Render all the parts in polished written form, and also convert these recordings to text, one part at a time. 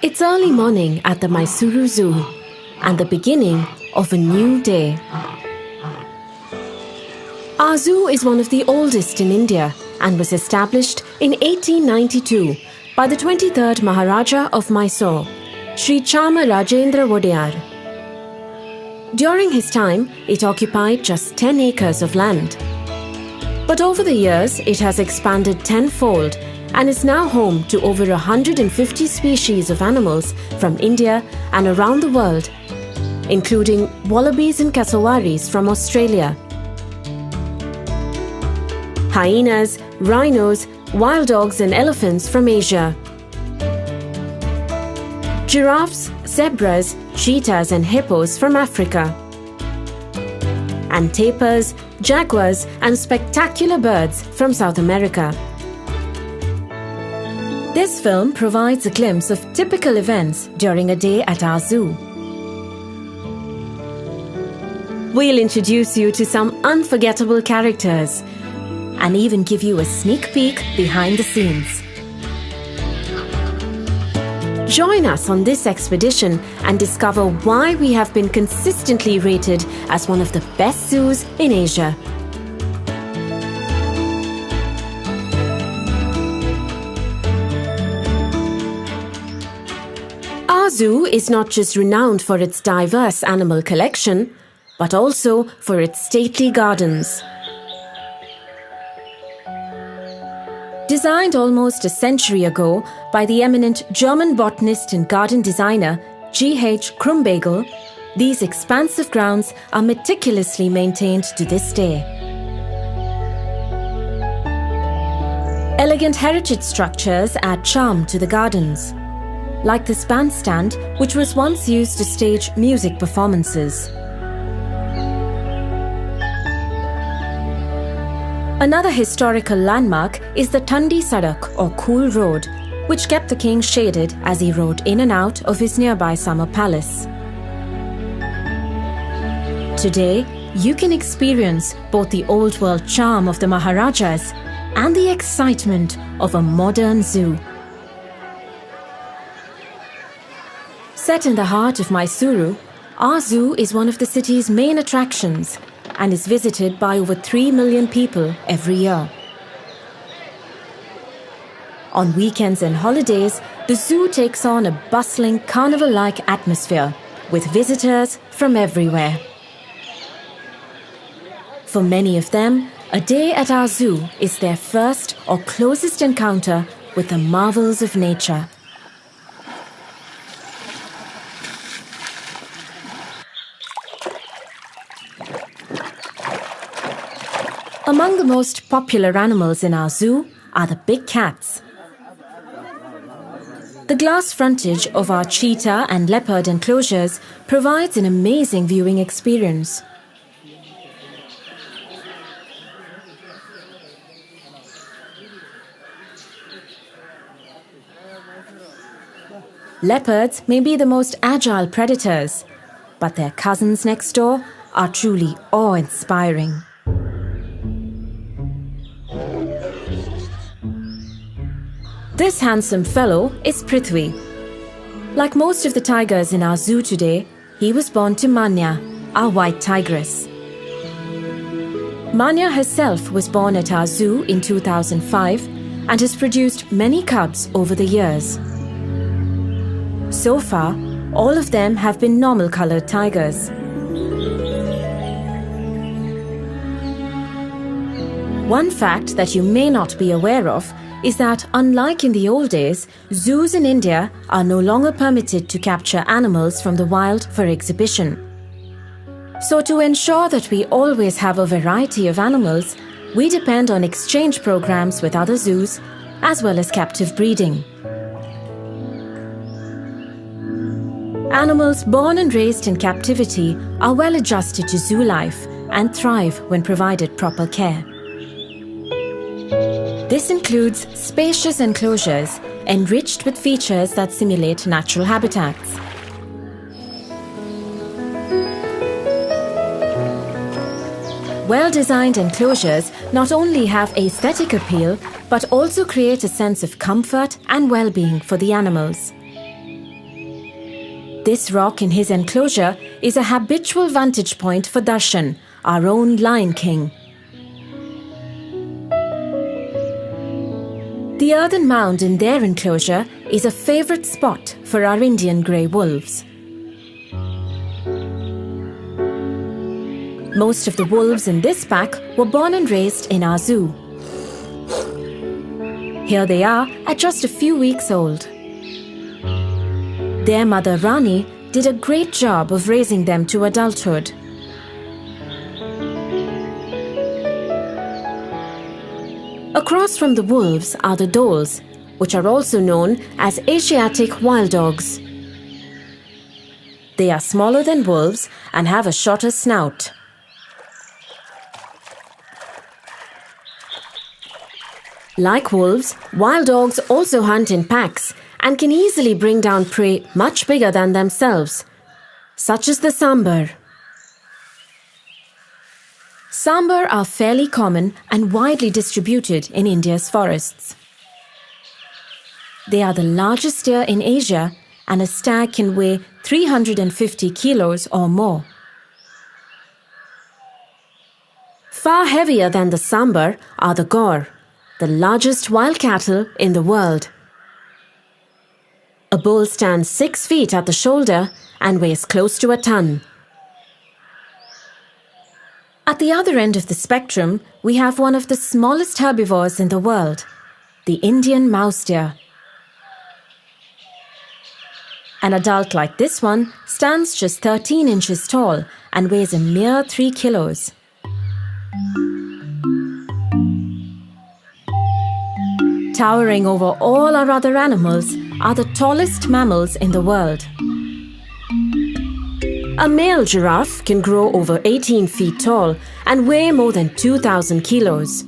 It's early morning at the Mysore Zoo and the beginning of a new day. Our zoo is one of the oldest in India and was established in 1892 by the 23rd Maharaja of Mysore, Sri Chamarajendra Zoological Gardens. During his time, it occupied just 10 acres of land. But over the years, it has expanded tenfold and is now home to over 150 species of animals from India and around the world, including wallabies and cassowaries from Australia, hyenas, rhinos, wild dogs and elephants from Asia, giraffes, zebras, cheetahs and hippos from Africa, and tapirs, jaguars and spectacular birds from South America. This film provides a glimpse of typical events during a day at our zoo. We'll introduce you to some unforgettable characters and even give you a sneak peek behind the scenes. Join us on this expedition and discover why we have been consistently rated as one of the best zoos in Asia. Our zoo is not just renowned for its diverse animal collection, but also for its stately gardens. Designed almost a century ago by the eminent German botanist and garden designer G.H. Krumbagel, these expansive grounds are meticulously maintained to this day. Elegant heritage structures add charm to the gardens, like this bandstand, which was once used to stage music performances. Another historical landmark is the Thandi Sadak or Cool Road, which kept the king shaded as he rode in and out of his nearby summer palace. Today, you can experience both the old world charm of the Maharajas and the excitement of a modern zoo. Set in the heart of Mysuru, our zoo is one of the city's main attractions and is visited by over 3 million people every year. On weekends and holidays, the zoo takes on a bustling carnival-like atmosphere with visitors from everywhere. For many of them, a day at our zoo is their first or closest encounter with the marvels of nature. Among the most popular animals in our zoo are the big cats. The glass frontage of our cheetah and leopard enclosures provides an amazing viewing experience. Leopards may be the most agile predators, but their cousins next door are truly awe-inspiring. This handsome fellow is Prithvi. Like most of the tigers in our zoo today, he was born to Manya, our white tigress. Manya herself was born at our zoo in 2005 and has produced many cubs over the years. So far, all of them have been normal-colored tigers. One fact that you may not be aware of is that, unlike in the old days, zoos in India are no longer permitted to capture animals from the wild for exhibition. So to ensure that we always have a variety of animals, we depend on exchange programs with other zoos, as well as captive breeding. Animals born and raised in captivity are well adjusted to zoo life and thrive when provided proper care. This includes spacious enclosures enriched with features that simulate natural habitats. Well-designed enclosures not only have aesthetic appeal, but also create a sense of comfort and well-being for the animals. This rock in his enclosure is a habitual vantage point for Darshan, our own Lion King. The earthen mound in their enclosure is a favourite spot for our Indian grey wolves. Most of the wolves in this pack were born and raised in our zoo. Here they are at just a few weeks old. Their mother Rani did a great job of raising them to adulthood. Across from the wolves are the dholes, which are also known as Asiatic wild dogs. They are smaller than wolves and have a shorter snout. Like wolves, wild dogs also hunt in packs and can easily bring down prey much bigger than themselves, such as the sambar. Sambar are fairly common and widely distributed in India's forests. They are the largest deer in Asia, and a stag can weigh 350 kilos or more. Far heavier than the sambar are the gaur, the largest wild cattle in the world. A bull stands 6 feet at the shoulder and weighs close to a ton. At the other end of the spectrum, we have one of the smallest herbivores in the world, the Indian mouse deer. An adult like this one stands just 13 inches tall and weighs a mere 3 kilos. Towering over all our other animals are the tallest mammals in the world. A male giraffe can grow over 18 feet tall and weigh more than 2,000 kilos.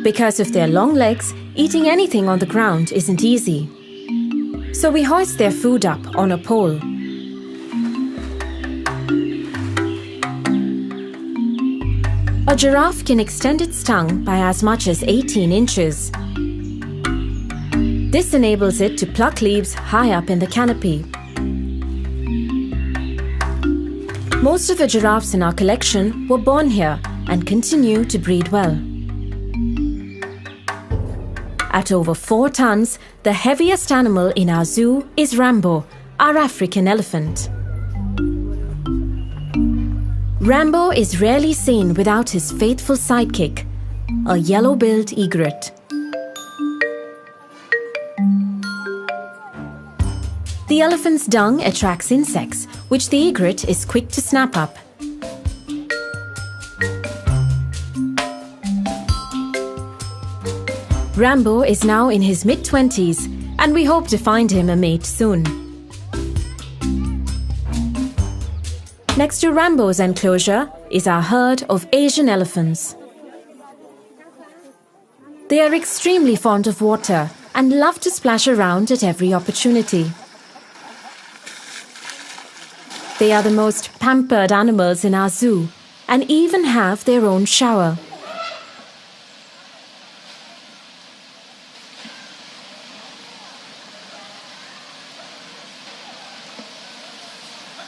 Because of their long legs, eating anything on the ground isn't easy. So we hoist their food up on a pole. A giraffe can extend its tongue by as much as 18 inches. This enables it to pluck leaves high up in the canopy. Most of the giraffes in our collection were born here and continue to breed well. At over 4 tons, the heaviest animal in our zoo is Rambo, our African elephant. Rambo is rarely seen without his faithful sidekick, a yellow-billed egret. The elephant's dung attracts insects, which the egret is quick to snap up. Rambo is now in his mid-20s, and we hope to find him a mate soon. Next to Rambo's enclosure is our herd of Asian elephants. They are extremely fond of water and love to splash around at every opportunity. They are the most pampered animals in our zoo and even have their own shower.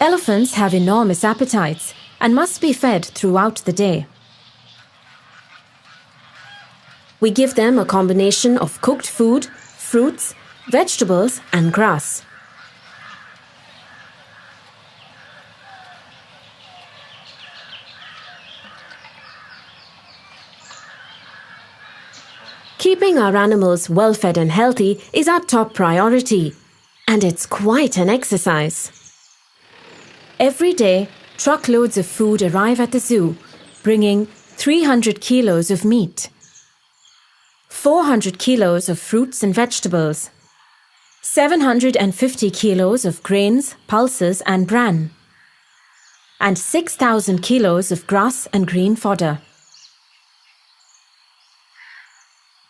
Elephants have enormous appetites and must be fed throughout the day. We give them a combination of cooked food, fruits, vegetables, and grass. Keeping our animals well-fed and healthy is our top priority, and it's quite an exercise. Every day, truckloads of food arrive at the zoo, bringing 300 kilos of meat, 400 kilos of fruits and vegetables, 750 kilos of grains, pulses and bran, and 6,000 kilos of grass and green fodder.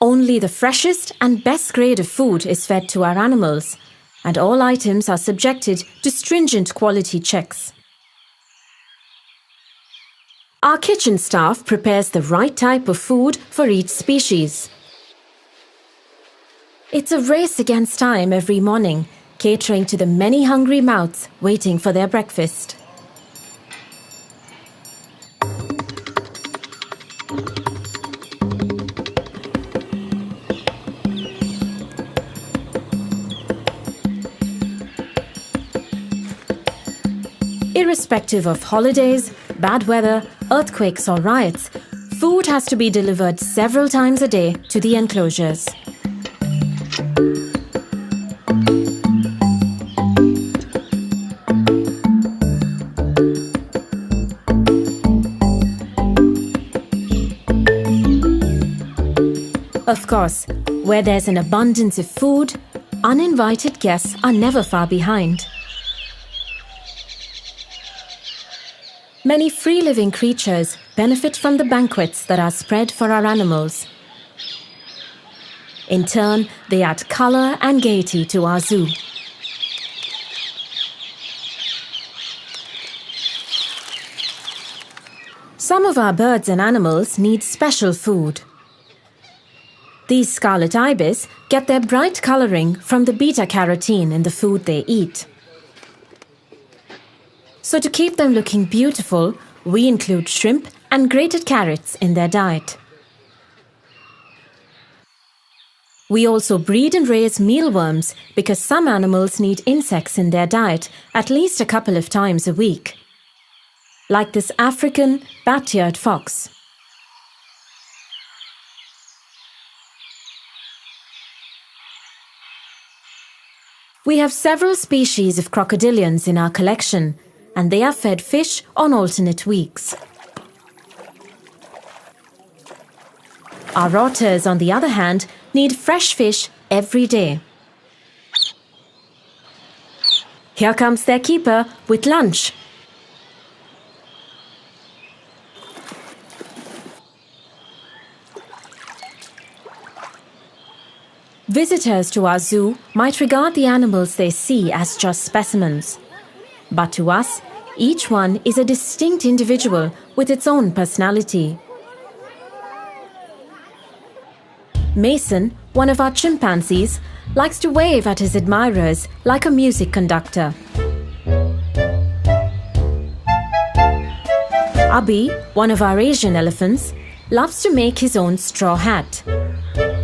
Only the freshest and best grade of food is fed to our animals, and all items are subjected to stringent quality checks. Our kitchen staff prepares the right type of food for each species. It's a race against time every morning, catering to the many hungry mouths waiting for their breakfast. Irrespective of holidays, bad weather, earthquakes or riots, food has to be delivered several times a day to the enclosures. Of course, where there's an abundance of food, uninvited guests are never far behind. Many free-living creatures benefit from the banquets that are spread for our animals. In turn, they add color and gaiety to our zoo. Some of our birds and animals need special food. These scarlet ibis get their bright coloring from the beta-carotene in the food they eat. So to keep them looking beautiful, we include shrimp and grated carrots in their diet. We also breed and raise mealworms because some animals need insects in their diet at least a couple of times a week, like this African bat-eared fox. We have several species of crocodilians in our collection, and they are fed fish on alternate weeks. Our otters, on the other hand, need fresh fish every day. Here comes their keeper with lunch. Visitors to our zoo might regard the animals they see as just specimens. But to us, each one is a distinct individual with its own personality. Mason, one of our chimpanzees, likes to wave at his admirers like a music conductor. Abhi, one of our Asian elephants, loves to make his own straw hat.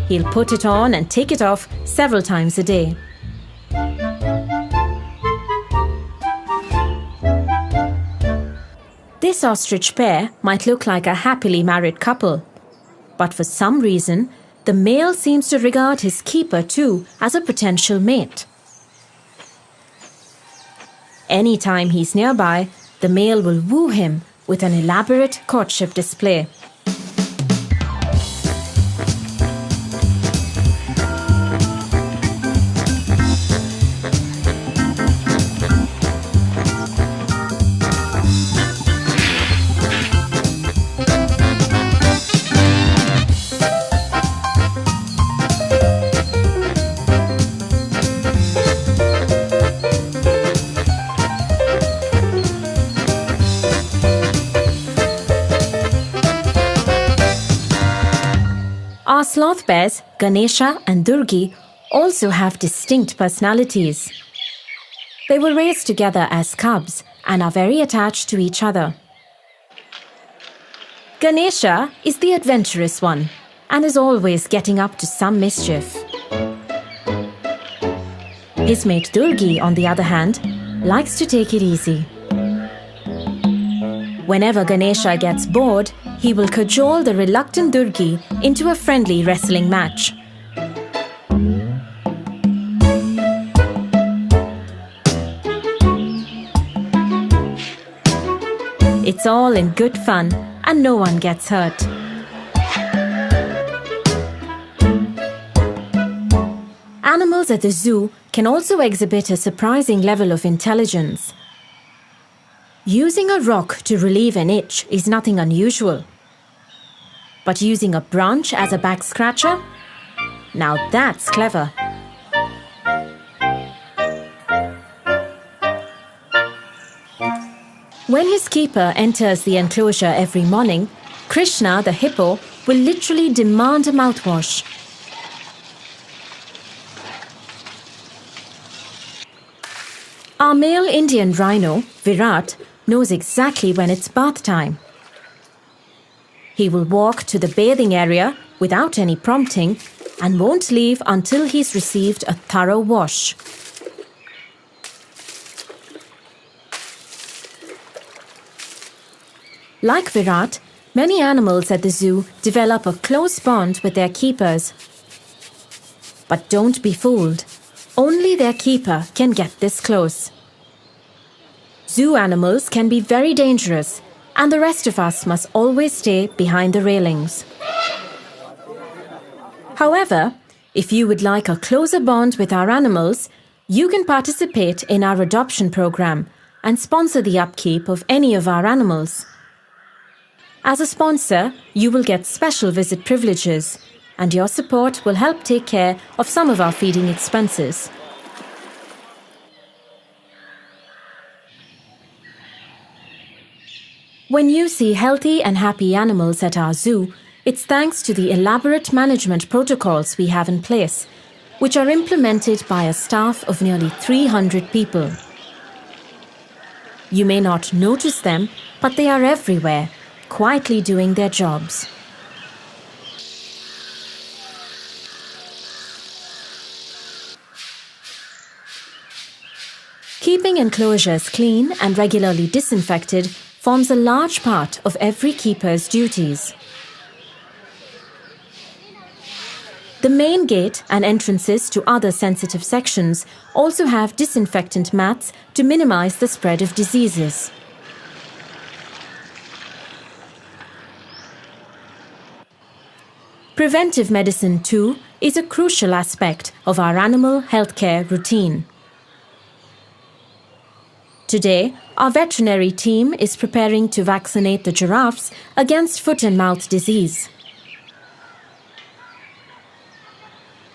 He'll put it on and take it off several times a day. This ostrich pair might look like a happily married couple, but for some reason, the male seems to regard his keeper too as a potential mate. Anytime he's nearby, the male will woo him with an elaborate courtship display. Our sloth bears, Ganesha and Durgi, also have distinct personalities. They were raised together as cubs and are very attached to each other. Ganesha is the adventurous one and is always getting up to some mischief. His mate Durgi, on the other hand, likes to take it easy. Whenever Ganesha gets bored, he will cajole the reluctant Durgi into a friendly wrestling match. It's all in good fun and no one gets hurt. Animals at the zoo can also exhibit a surprising level of intelligence. Using a rock to relieve an itch is nothing unusual. But using a branch as a back scratcher? Now that's clever. When his keeper enters the enclosure every morning, Krishna, the hippo, will literally demand a mouthwash. Our male Indian rhino, Virat, knows exactly when it's bath time. He will walk to the bathing area without any prompting and won't leave until he's received a thorough wash. Like Virat, many animals at the zoo develop a close bond with their keepers. But don't be fooled. Only their keeper can get this close. Zoo animals can be very dangerous, and the rest of us must always stay behind the railings. However, if you would like a closer bond with our animals, you can participate in our adoption program and sponsor the upkeep of any of our animals. As a sponsor, you will get special visit privileges, and your support will help take care of some of our feeding expenses. When you see healthy and happy animals at our zoo, it's thanks to the elaborate management protocols we have in place, which are implemented by a staff of nearly 300 people. You may not notice them, but they are everywhere, quietly doing their jobs. Keeping enclosures clean and regularly disinfected forms a large part of every keeper's duties. The main gate and entrances to other sensitive sections also have disinfectant mats to minimize the spread of diseases. Preventive medicine, too, is a crucial aspect of our animal healthcare routine. Today, our veterinary team is preparing to vaccinate the giraffes against foot and mouth disease.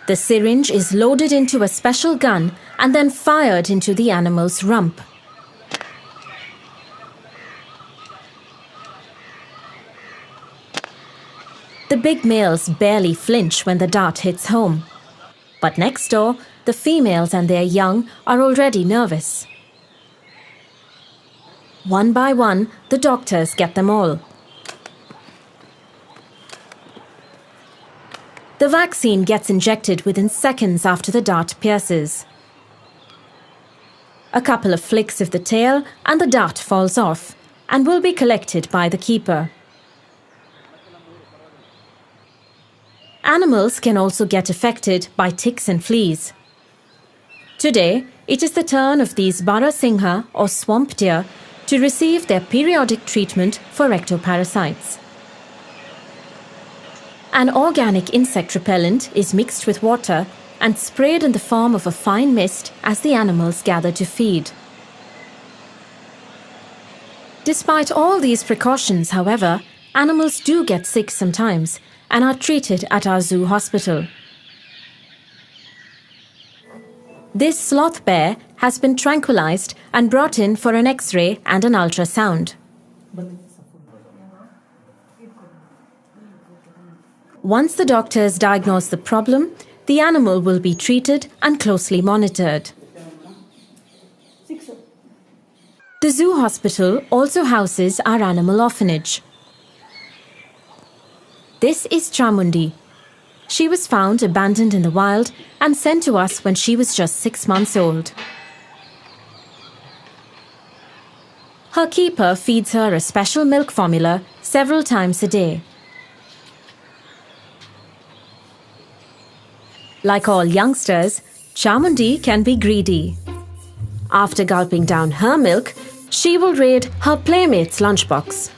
The syringe is loaded into a special gun and then fired into the animal's rump. The big males barely flinch when the dart hits home. But next door, the females and their young are already nervous. One by one, the doctors get them all. The vaccine gets injected within seconds after the dart pierces. A couple of flicks of the tail and the dart falls off and will be collected by the keeper. Animals can also get affected by ticks and fleas. Today, it is the turn of these barasingha or swamp deer to receive their periodic treatment for ectoparasites. An organic insect repellent is mixed with water and sprayed in the form of a fine mist as the animals gather to feed. Despite all these precautions, however, animals do get sick sometimes and are treated at our zoo hospital. This sloth bear has been tranquilized and brought in for an X-ray and an ultrasound. Once the doctors diagnose the problem, the animal will be treated and closely monitored. The zoo hospital also houses our animal orphanage. This is Chamundi. She was found abandoned in the wild and sent to us when she was just 6 months old. Her keeper feeds her a special milk formula several times a day. Like all youngsters, Chamundi can be greedy. After gulping down her milk, she will raid her playmate's lunchbox.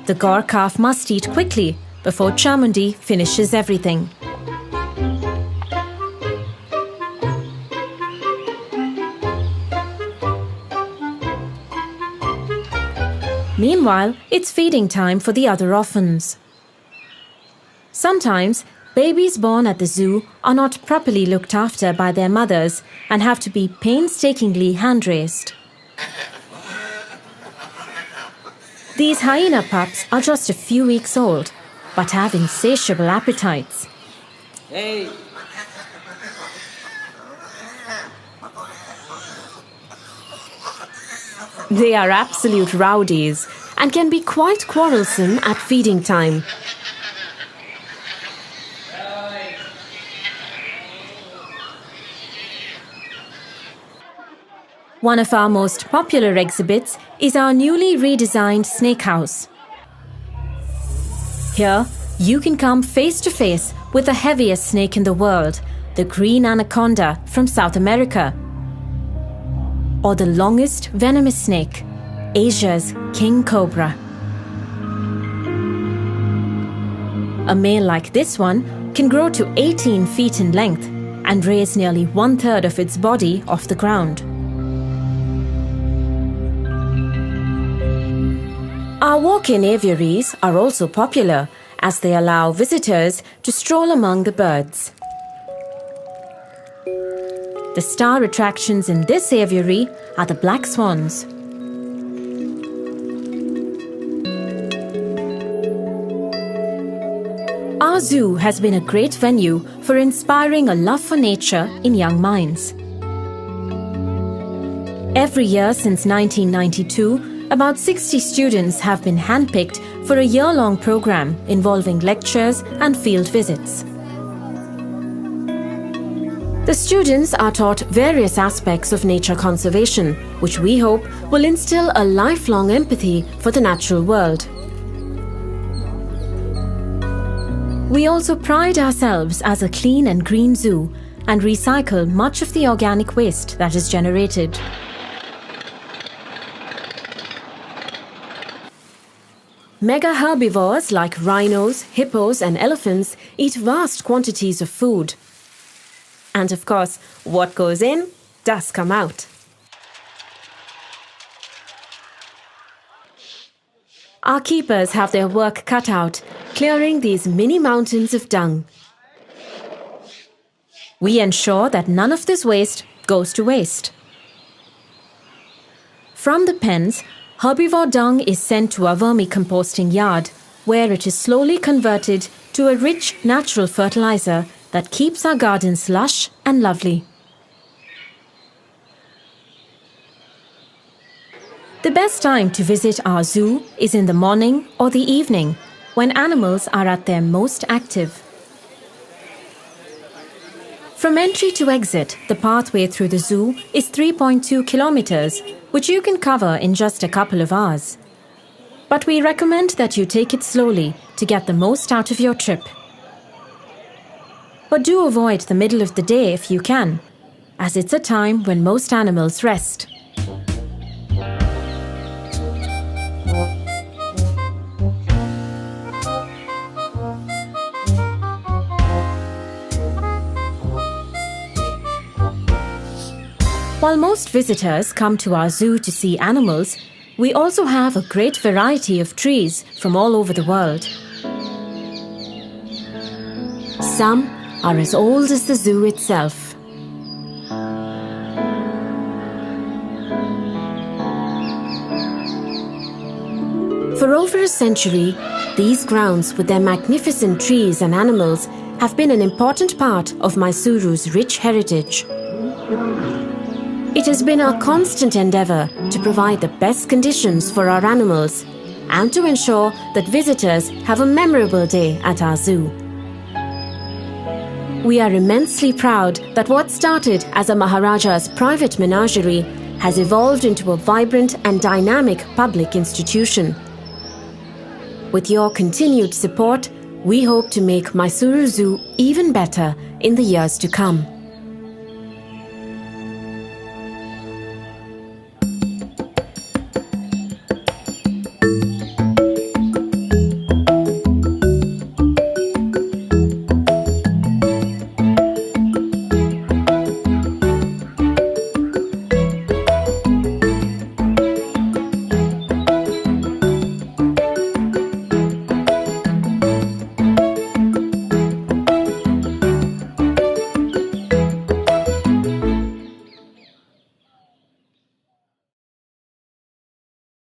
The Gaur calf must eat quickly before Chamundi finishes everything. Meanwhile, it's feeding time for the other orphans. Sometimes, Babies born at the zoo are not properly looked after by their mothers and have to be painstakingly hand-raised. These hyena pups are just a few weeks old, but have insatiable appetites. Hey! They are absolute rowdies and can be quite quarrelsome at feeding time. One of our most popular exhibits is our newly redesigned snake house. Here, you can come face to face with the heaviest snake in the world, the green anaconda from South America, or the longest venomous snake, Asia's king cobra. A male like this one can grow to 18 feet in length and raise nearly 1/3 of its body off the ground. Our walk-in aviaries are also popular as they allow visitors to stroll among the birds. The star attractions in this aviary are the black swans. Our zoo has been a great venue for inspiring a love for nature in young minds. Every year since 1992, about 60 students have been handpicked for a year-long program involving lectures and field visits. The students are taught various aspects of nature conservation, which we hope will instill a lifelong empathy for the natural world. We also pride ourselves as a clean and green zoo and recycle much of the organic waste that is generated. Mega herbivores like rhinos, hippos and elephants eat vast quantities of food. And of course, what goes in does come out. Our keepers have their work cut out, clearing these mini mountains of dung. We ensure that none of this waste goes to waste. From the pens, herbivore dung is sent to a vermicomposting yard, where it is slowly converted to a rich natural fertilizer that keeps our gardens lush and lovely. The best time to visit our zoo is in the morning or the evening, when animals are at their most active. From entry to exit, the pathway through the zoo is 3.2 kilometers, which you can cover in just a couple of hours. But we recommend that you take it slowly to get the most out of your trip. But do avoid the middle of the day if you can, as it's a time when most animals rest. While most visitors come to our zoo to see animals, we also have a great variety of trees from all over the world. Some are as old as the zoo itself. For over a century, these grounds with their magnificent trees and animals have been an important part of Mysuru's rich heritage. It has been our constant endeavour to provide the best conditions for our animals and to ensure that visitors have a memorable day at our zoo. We are immensely proud that what started as a Maharaja's private menagerie has evolved into a vibrant and dynamic public institution. With your continued support, we hope to make Mysore Zoo even better in the years to come.